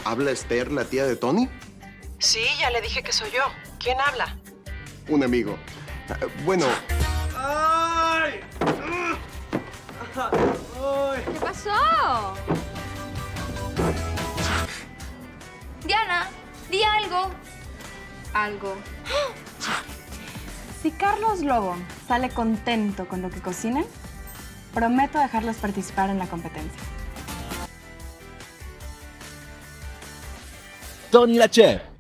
¿Habla Esther, la tía de Tony? Sí, ya le dije que soy yo. ¿Quién habla? Un amigo. Bueno, ¡Ay! ¿Qué pasó? Diana, di algo. Algo. Si Carlos Lobo sale contento con lo que cocinen, prometo dejarlos participar en la competencia. Tony la Chef.